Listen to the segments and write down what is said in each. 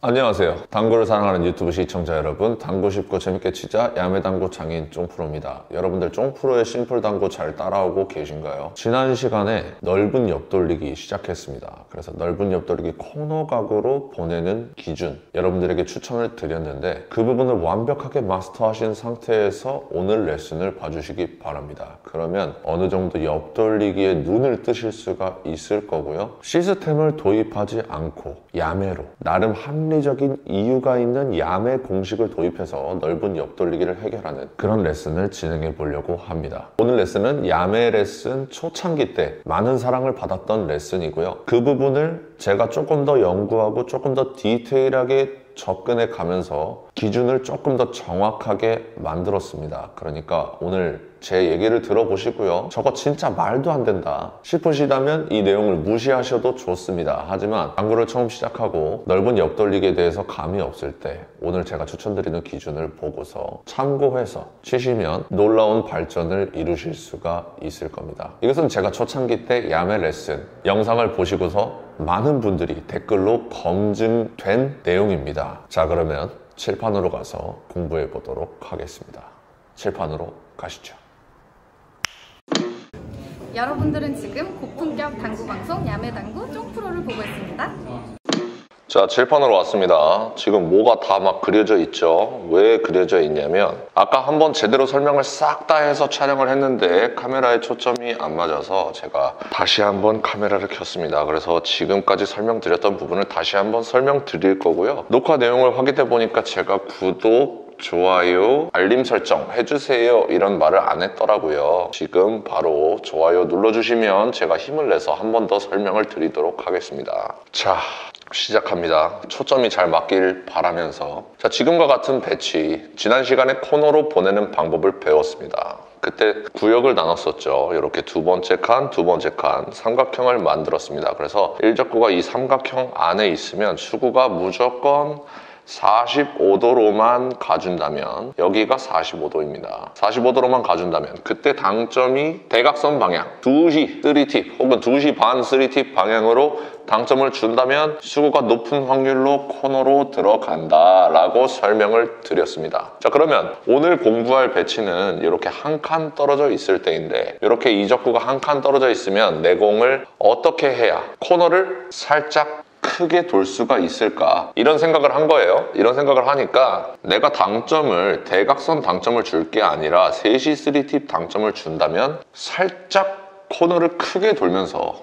안녕하세요. 당구를 사랑하는 유튜브 시청자 여러분, 당구 쉽고 재밌게 치자 야매당구 장인 쫑프로입니다. 여러분들 쫑프로의 심플 당구 잘 따라오고 계신가요? 지난 시간에 넓은 옆돌리기 시작했습니다. 그래서 넓은 옆돌리기 코너 각으로 보내는 기준 여러분들에게 추천을 드렸는데 그 부분을 완벽하게 마스터하신 상태에서 오늘 레슨을 봐주시기 바랍니다. 그러면 어느 정도 옆돌리기에 눈을 뜨실 수가 있을 거고요. 시스템을 도입하지 않고 야매로 나름 합리적인 이유가 있는 야매 공식을 도입해서 넓은 옆돌리기를 해결하는 그런 레슨을 진행해 보려고 합니다. 오늘 레슨은 야매 레슨 초창기 때 많은 사랑을 받았던 레슨이고요. 그 부분을 제가 조금 더 연구하고 조금 더 디테일하게 접근해 가면서 기준을 조금 더 정확하게 만들었습니다. 그러니까 오늘 제 얘기를 들어보시고요. 저거 진짜 말도 안 된다 싶으시다면 이 내용을 무시하셔도 좋습니다. 하지만 당구를 처음 시작하고 넓은 옆돌리기에 대해서 감이 없을 때 오늘 제가 추천드리는 기준을 보고서 참고해서 치시면 놀라운 발전을 이루실 수가 있을 겁니다. 이것은 제가 초창기 때 야매 레슨 영상을 보시고서 많은 분들이 댓글로 검증된 내용입니다. 자, 그러면 칠판으로 가서 공부해 보도록 하겠습니다. 칠판으로 가시죠. 여러분들은 지금 고품격 당구 방송 야매당구 쫑프로를 보고 있습니다. 자, 칠판으로 왔습니다. 지금 뭐가 다 막 그려져 있죠. 왜 그려져 있냐면 아까 한번 제대로 설명을 싹 다 해서 촬영을 했는데 카메라에 초점이 안 맞아서 제가 다시 한번 카메라를 켰습니다. 그래서 지금까지 설명드렸던 부분을 다시 한번 설명드릴 거고요. 녹화 내용을 확인해 보니까 제가 구독, 좋아요, 알림 설정 해주세요 이런 말을 안 했더라고요. 지금 바로 좋아요 눌러주시면 제가 힘을 내서 한 번 더 설명을 드리도록 하겠습니다. 자, 시작합니다. 초점이 잘 맞길 바라면서 자, 지금과 같은 배치 지난 시간에 코너로 보내는 방법을 배웠습니다. 그때 구역을 나눴었죠. 이렇게 두 번째 칸, 두 번째 칸 삼각형을 만들었습니다. 그래서 일적구가 이 삼각형 안에 있으면 수구가 무조건 45도로만 가준다면 여기가 45도입니다. 45도로만 가준다면 그때 당점이 대각선 방향 2시 3팁 혹은 2시 반 3팁 방향으로 당점을 준다면 수구가 높은 확률로 코너로 들어간다 라고 설명을 드렸습니다. 자, 그러면 오늘 공부할 배치는 이렇게 한 칸 떨어져 있을 때인데 이렇게 이적구가 한 칸 떨어져 있으면 내 공을 어떻게 해야 코너를 살짝 크게 돌 수가 있을까 이런 생각을 한 거예요. 이런 생각을 하니까 내가 당점을 대각선 당점을 줄 게 아니라 3시 3팁 당점을 준다면 살짝 코너를 크게 돌면서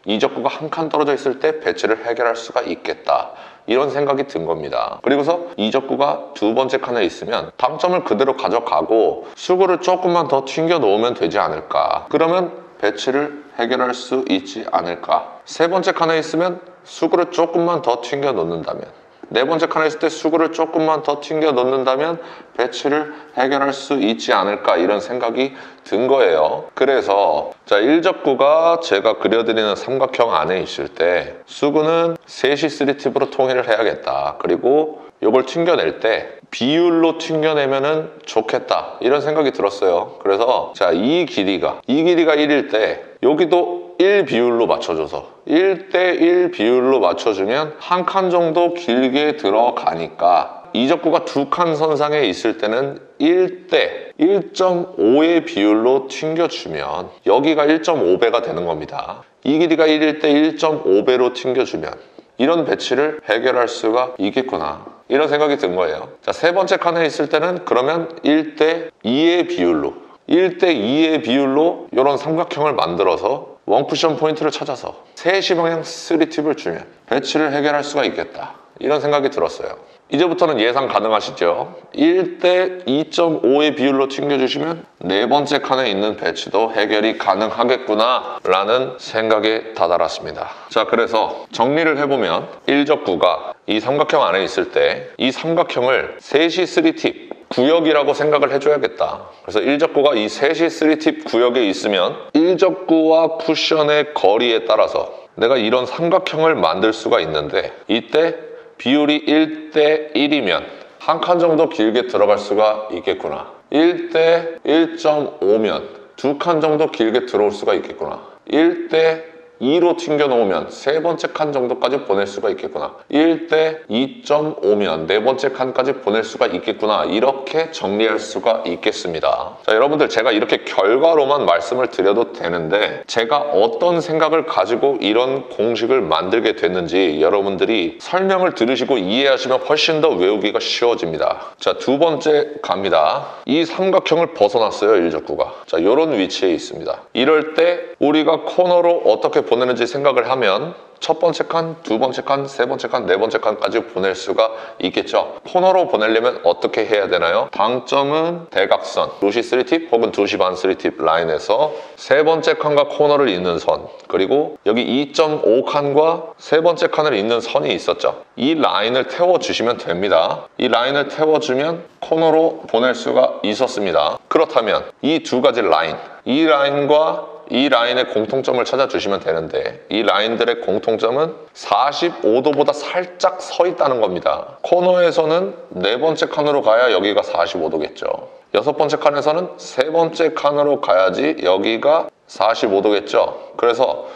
이적구가 한 칸 떨어져 있을 때 배치를 해결할 수가 있겠다 이런 생각이 든 겁니다. 그리고서 이적구가 두 번째 칸에 있으면 당점을 그대로 가져가고 수구를 조금만 더 튕겨 놓으면 되지 않을까. 그러면 배치를 해결할 수 있지 않을까. 세 번째 칸에 있으면 수구를 조금만 더 튕겨 놓는다면, 네 번째 칸에 있을 때 수구를 조금만 더 튕겨 놓는다면 배치를 해결할 수 있지 않을까 이런 생각이 든 거예요. 그래서 자, 일적구가 제가 그려드리는 삼각형 안에 있을 때 수구는 3시 3팁으로 통일을 해야겠다. 그리고 이걸 튕겨낼 때 비율로 튕겨내면은 좋겠다 이런 생각이 들었어요. 그래서 자, 이 길이가 1일 때 여기도 1 비율로 맞춰줘서 1대1 비율로 맞춰주면 한 칸 정도 길게 들어가니까 이적구가 두 칸 선상에 있을 때는 1대 1.5의 비율로 튕겨주면 여기가 1.5배가 되는 겁니다. 이 길이가 1일 때 1.5배로 튕겨주면 이런 배치를 해결할 수가 있겠구나 이런 생각이 든 거예요. 자, 세 번째 칸에 있을 때는 그러면 1대 2의 비율로 1대 2의 비율로 이런 삼각형을 만들어서 원쿠션 포인트를 찾아서 3시 방향 3팁을 주면 배치를 해결할 수가 있겠다 이런 생각이 들었어요. 이제부터는 예상 가능하시죠? 1대 2.5의 비율로 튕겨주시면 네 번째 칸에 있는 배치도 해결이 가능하겠구나 라는 생각에 다다랐습니다. 자, 그래서 정리를 해보면 일적구가 이 삼각형 안에 있을 때 이 삼각형을 3시 3팁 구역이라고 생각을 해줘야겠다. 그래서 일적구가 이 3시 3팁 구역에 있으면 일적구와 쿠션의 거리에 따라서 내가 이런 삼각형을 만들 수가 있는데 이때 비율이 1대 1이면 한 칸 정도 길게 들어갈 수가 있겠구나. 1대 1.5면 두 칸 정도 길게 들어올 수가 있겠구나. 1대 2로 튕겨 놓으면 세 번째 칸 정도까지 보낼 수가 있겠구나. 1대 2.5면 네 번째 칸까지 보낼 수가 있겠구나. 이렇게 정리할 수가 있겠습니다. 자, 여러분들 제가 이렇게 결과로만 말씀을 드려도 되는데 제가 어떤 생각을 가지고 이런 공식을 만들게 됐는지 여러분들이 설명을 들으시고 이해하시면 훨씬 더 외우기가 쉬워집니다. 자, 두 번째 갑니다. 이 삼각형을 벗어났어요, 일적구가. 자, 이런 위치에 있습니다. 이럴 때 우리가 코너로 어떻게 보내는지 생각을 하면 첫 번째 칸, 두 번째 칸, 세 번째 칸, 네 번째 칸까지 보낼 수가 있겠죠. 코너로 보내려면 어떻게 해야 되나요? 당점은 대각선, 2시 3팁 혹은 2시 반 3팁 라인에서 세 번째 칸과 코너를 잇는 선, 그리고 여기 2.5 칸과 세 번째 칸을 잇는 선이 있었죠. 이 라인을 태워주시면 됩니다. 이 라인을 태워주면 코너로 보낼 수가 있었습니다. 그렇다면 이 두 가지 라인, 이 라인과 이 라인의 공통점을 찾아주시면 되는데 이 라인들의 공통점은 45도보다 살짝 서 있다는 겁니다. 코너에서는 네 번째 칸으로 가야 여기가 45도겠죠. 여섯 번째 칸에서는 세 번째 칸으로 가야지 여기가 45도겠죠. 그래서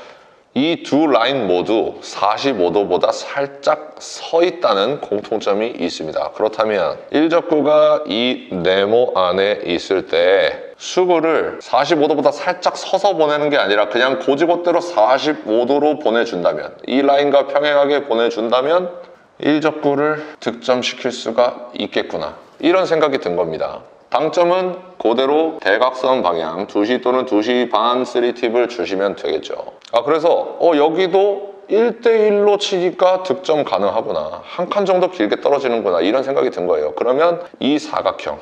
이 두 라인 모두 45도보다 살짝 서 있다는 공통점이 있습니다. 그렇다면 일적구가 이 네모 안에 있을 때 수구를 45도보다 살짝 서서 보내는 게 아니라 그냥 고지곳대로 45도로 보내준다면, 이 라인과 평행하게 보내준다면 일적구를 득점시킬 수가 있겠구나, 이런 생각이 든 겁니다. 당점은 그대로 대각선 방향 2시 또는 2시 반 3팁을 주시면 되겠죠. 그래서 여기도 1대1로 치니까 득점 가능하구나, 한 칸 정도 길게 떨어지는구나, 이런 생각이 든 거예요. 그러면 이 사각형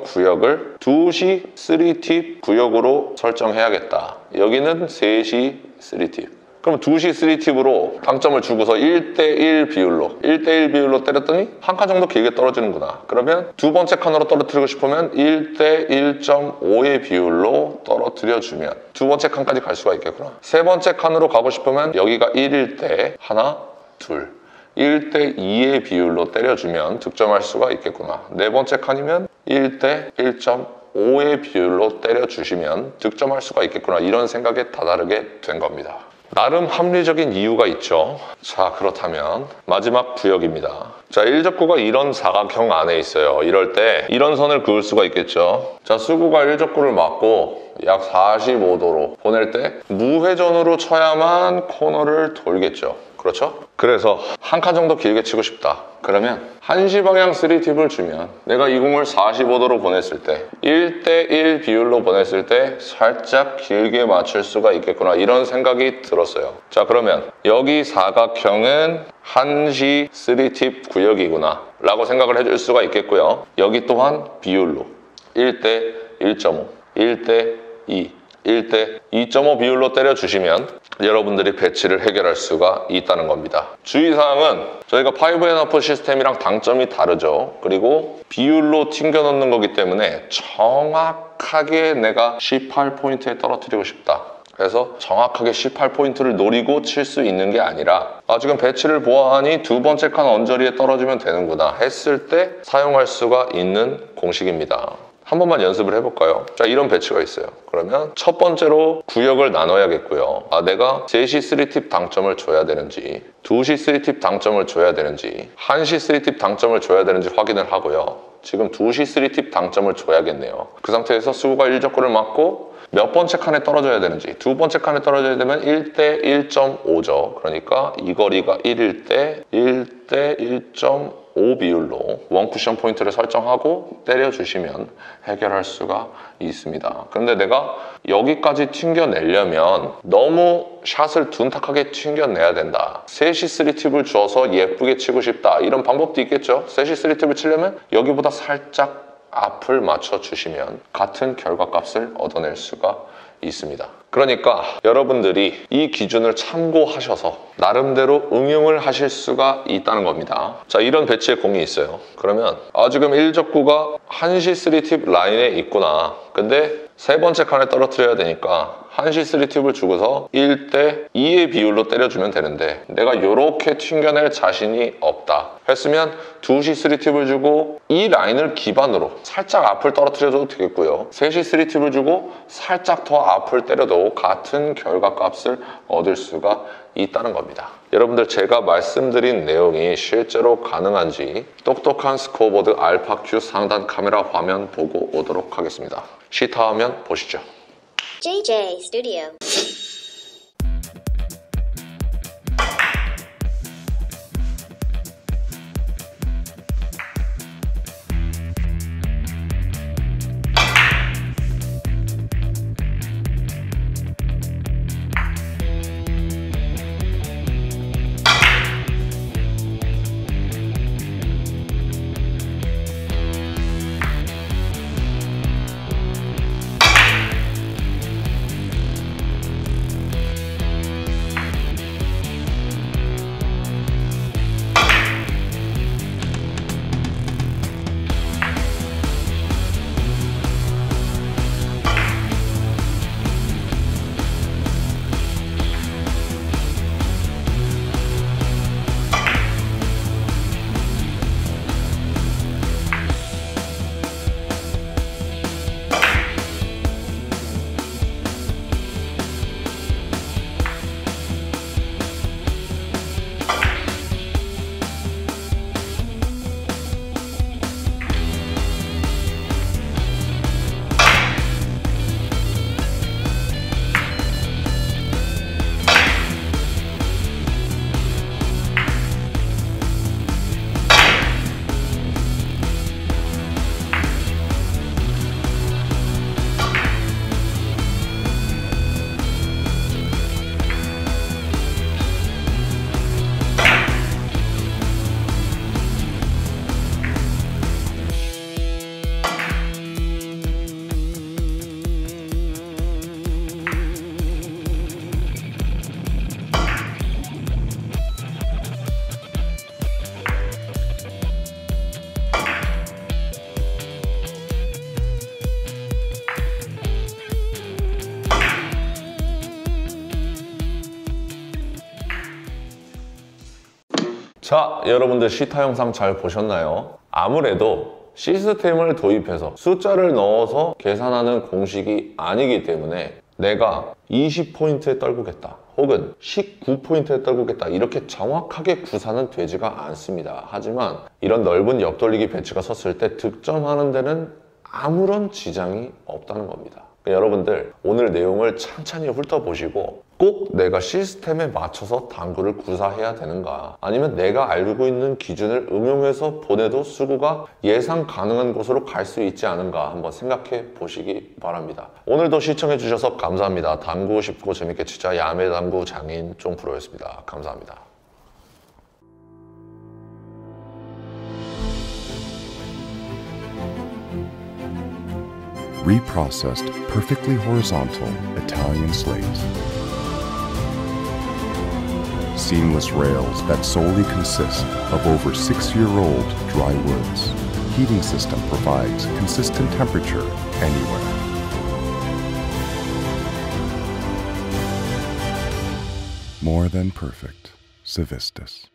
구역을 2시 3팁 구역으로 설정해야겠다. 여기는 3시 3팁. 그럼 2시 3팁으로 당점을 주고서 1대1 비율로 때렸더니 한 칸 정도 길게 떨어지는구나. 그러면 두 번째 칸으로 떨어뜨리고 싶으면 1대 1.5의 비율로 떨어뜨려주면 두 번째 칸까지 갈 수가 있겠구나. 세 번째 칸으로 가고 싶으면 여기가 1일 때 하나, 둘, 1대 2의 비율로 때려주면 득점할 수가 있겠구나. 네 번째 칸이면 1대 1.5의 비율로 때려주시면 득점할 수가 있겠구나, 이런 생각에 다다르게 된 겁니다. 나름 합리적인 이유가 있죠. 자, 그렇다면 마지막 구역입니다. 자, 일적구가 이런 사각형 안에 있어요. 이럴 때 이런 선을 그을 수가 있겠죠. 자, 수구가 일적구를 맞고 약 45도로 보낼 때 무회전으로 쳐야만 코너를 돌겠죠. 그렇죠? 그래서 한 칸 정도 길게 치고 싶다. 그러면 1시 방향 3팁을 주면 내가 이 공을 45도로 보냈을 때 1대1 비율로 보냈을 때 살짝 길게 맞출 수가 있겠구나, 이런 생각이 들었어요. 자, 그러면 여기 사각형은 1시 3팁 구역이구나 라고 생각을 해줄 수가 있겠고요. 여기 또한 비율로 1대 1.5, 1대 2, 1대 2.5 비율로 때려주시면 여러분들이 배치를 해결할 수가 있다는 겁니다. 주의사항은 저희가 5&하프 시스템이랑 당점이 다르죠. 그리고 비율로 튕겨 넣는 거기 때문에 정확하게 내가 18포인트에 떨어뜨리고 싶다, 그래서 정확하게 18포인트를 노리고 칠 수 있는 게 아니라 지금 배치를 보아하니 두 번째 칸 언저리에 떨어지면 되는구나 했을 때 사용할 수가 있는 공식입니다. 한 번만 연습을 해볼까요? 자, 이런 배치가 있어요. 그러면 첫 번째로 구역을 나눠야겠고요. 내가 3시 3팁 당점을 줘야 되는지, 2시 3팁 당점을 줘야 되는지, 1시 3팁 당점을 줘야 되는지 확인을 하고요. 지금 2시 3팁 당점을 줘야겠네요. 그 상태에서 수구가 일적구를 맞고 몇 번째 칸에 떨어져야 되는지, 두 번째 칸에 떨어져야 되면 1대 1.5죠. 그러니까 이 거리가 1일 때 1대 1.5 비율로 원쿠션 포인트를 설정하고 때려주시면 해결할 수가 있습니다. 그런데 내가 여기까지 튕겨내려면 너무 샷을 둔탁하게 튕겨내야 된다, 3시 3팁을 줘서 예쁘게 치고 싶다, 이런 방법도 있겠죠. 3시 3팁을 치려면 여기보다 살짝 앞을 맞춰주시면 같은 결과값을 얻어낼 수가 있습니다. 그러니까 여러분들이 이 기준을 참고하셔서 나름대로 응용을 하실 수가 있다는 겁니다. 자, 이런 배치의 공이 있어요. 그러면 지금 일적구가 1시 3팁 라인에 있구나. 근데 세 번째 칸에 떨어뜨려야 되니까 1시 3팁을 주고서 1대 2의 비율로 때려주면 되는데 내가 이렇게 튕겨낼 자신이 없다 했으면 2시 3팁을 주고 이 라인을 기반으로 살짝 앞을 떨어뜨려줘도 되겠고요. 3시 3팁을 주고 살짝 더 앞을 때려 해도 같은 결과값을 얻을 수가 있다는 겁니다. 여러분들 제가 말씀드린 내용이 실제로 가능한지 똑똑한 스코어보드 알파Q 상단 카메라 화면 보고 오도록 하겠습니다. 시타 화면 보시죠. JJ Studio. 자, 여러분들 시타 영상 잘 보셨나요? 아무래도 시스템을 도입해서 숫자를 넣어서 계산하는 공식이 아니기 때문에 내가 20포인트에 떨구겠다 혹은 19포인트에 떨구겠다 이렇게 정확하게 구사는 되지가 않습니다. 하지만 이런 넓은 옆돌리기 배치가 섰을 때 득점하는 데는 아무런 지장이 없다는 겁니다. 여러분들 오늘 내용을 찬찬히 훑어보시고 꼭 내가 시스템에 맞춰서 당구를 구사해야 되는가, 아니면 내가 알고 있는 기준을 응용해서 보내도 수구가 예상 가능한 곳으로 갈 수 있지 않은가 한번 생각해 보시기 바랍니다. 오늘도 시청해 주셔서 감사합니다. 당구 쉽고 재밌게 치자 야매 당구 장인 쫑프로였습니다. 감사합니다. Reprocessed, perfectly horizontal Italian slate. Seamless rails that solely consist of over 6-year-old dry woods. Heating system provides consistent temperature anywhere. More than perfect. Civistus.